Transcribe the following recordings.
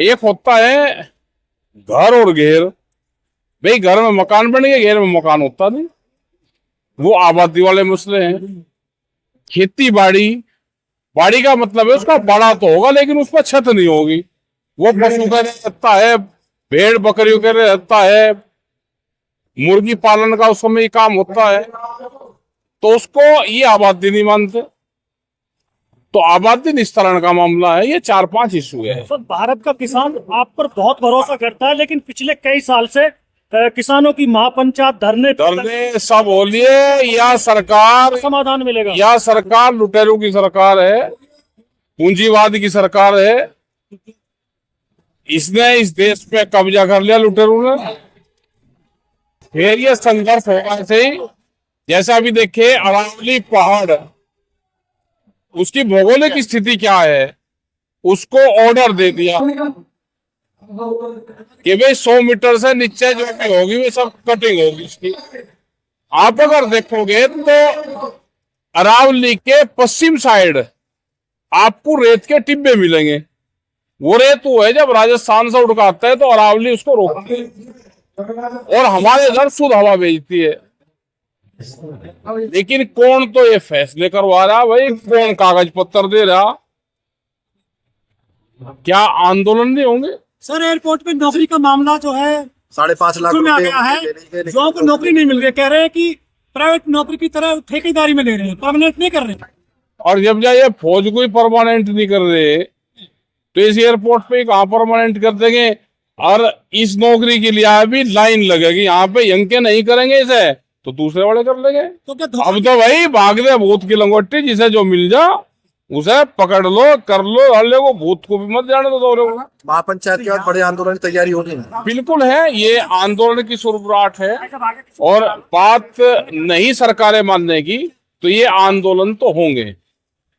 एक होता है घर और घेर। भाई घर में मकान बन गए, घेर में मकान होता नहीं। वो आबादी वाले मसले हैं। खेती बाड़ी, बाड़ी का मतलब है उसका बड़ा तो होगा लेकिन उस पर छत नहीं होगी। वो पशु का रहता है, भेड़ बकरियों के रहता है, मुर्गी पालन का उस समय काम होता है, तो उसको ये आबादी नहीं मानते। तो आबादी निस्तारण का मामला है। ये 4-5 इशू है। सर, भारत का किसान आप पर बहुत भरोसा करता है, लेकिन पिछले कई साल से किसानों की महापंचायत धरने सब हो लिए या सरकार समाधान मिलेगा। या सरकार लुटेरों की सरकार है, पूंजीवाद की सरकार है। इसने इस देश पे कब्जा कर लिया लुटेरों ने। फिर ये संघर्ष होगा ऐसे ही। जैसा अभी देखिए अरावली पहाड़, उसकी भौगोलिक स्थिति क्या है, उसको ऑर्डर दे दिया कि भाई 100 मीटर से नीचे जो भी होगी वो सब कटिंग होगी इसकी। आप अगर देखोगे तो अरावली के पश्चिम साइड आपको रेत के टिब्बे मिलेंगे। वो रेत वो है जब राजस्थान से उड़काता है तो अरावली उसको रोकती है और हमारे इधर शुद्ध हवा भेजती है। लेकिन कौन तो ये फैसले करवा रहा भाई, कौन कागज पत्र दे रहा? क्या आंदोलन नहीं होंगे? सर, एयरपोर्ट पे नौकरी का मामला जो है 5.5 लाख में आ गया है। युवाओं को नौकरी नहीं मिल रही, कह रहे हैं कि प्राइवेट नौकरी की तरह ठेकेदारी में ले रहे हैं, परमानेंट नहीं कर रहे। और जब ये फौज को ही परमानेंट नहीं कर रहे तो इस एयरपोर्ट पे कहाँ परमानेंट कर देंगे? और इस नौकरी के लिए अभी लाइन लगेगी। यहाँ पे यंके नहीं करेंगे इसे तो दूसरे वाले कर लेंगे। तो क्या अब तो भाई भाग दे भूत की लंगोटी, जिसे जो मिल जा उसे पकड़ लो, कर लो, हल्ले को, भूत को भी मत जाने दो। महापंचायत के बाद बड़े आंदोलन की तैयारी होगी। बिल्कुल है, ये आंदोलन की शुरुआत है और बात नहीं सरकारें मानने की तो ये आंदोलन तो होंगे।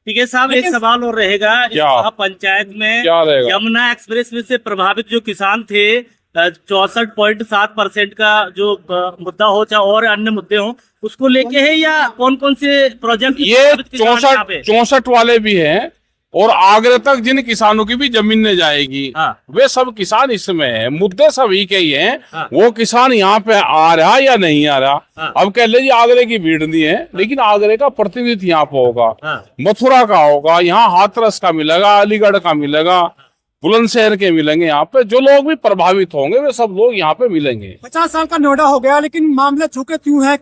ठीक है साहब, एक सवाल और रहेगा। पंचायत में क्या रहेगा? यमुना एक्सप्रेस वे से प्रभावित जो किसान थे, 64.7% का जो मुद्दा हो चाहे और अन्य मुद्दे हो, उसको लेके है या कौन कौन से प्रोजेक्ट? ये 64 वाले भी हैं और आगरा तक जिन किसानों की भी जमीन जाएगी। हाँ। वे सब किसान इसमें है, मुद्दे सभी के ही हैं। हाँ। वो किसान यहाँ पे आ रहा या नहीं आ रहा। हाँ। अब कह लीजिए आगरे की भीड़ नहीं है, लेकिन आगरे का प्रतिनिधि यहाँ पे होगा। हाँ। मथुरा का होगा, यहाँ हाथरस का मिलेगा, अलीगढ़ का मिलेगा, बुलंदशहर के मिलेंगे। यहाँ पे जो लोग भी प्रभावित होंगे वे सब लोग यहाँ पे मिलेंगे। 50 साल का नोएडा हो गया, लेकिन मामले चूके त्यों है।